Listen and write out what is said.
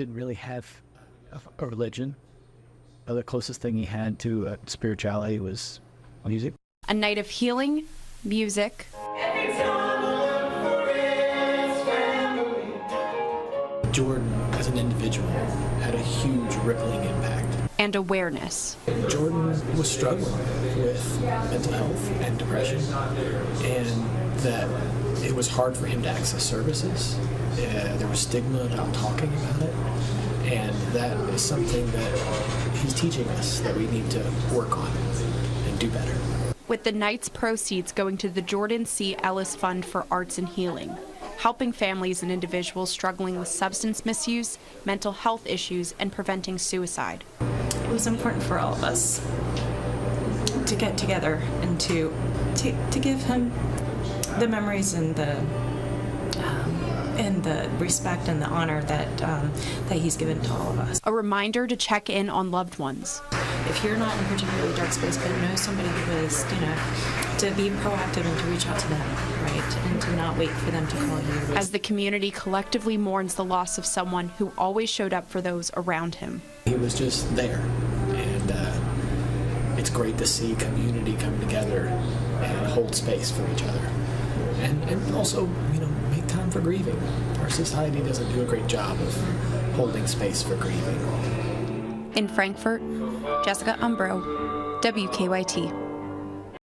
Didn't really have a religion. The closest thing he had to spirituality was music. A night of healing, music, Jordon, as an individual, had a huge rippling impact. and awareness. Jordon was struggling with mental health and depression, and that it was hard for him to access services. There was stigma about talking about it, and that is something that he's teaching us that we need to work on and do better. With the night's proceeds going to the Jordon Ellis Fund for Arts and Healing, helping families and individuals struggling with substance misuse, mental health issues, and preventing suicide. It was important for all of us to get together and to give him the memories and the respect and the honor that he's given to all of us. A reminder to check in on loved ones. If you're not in a particularly dark space, but know somebody who is, to be proactive and to reach out to them, right, and to not wait for them to call you. As the community collectively mourns the loss of someone who always showed up for those around him. He was just there, and it's great to see community come together and hold space for each other, and also, make time for grieving. Our society doesn't do a great job of holding space for grieving. In Frankfort, Jessica Umbro, WKYT.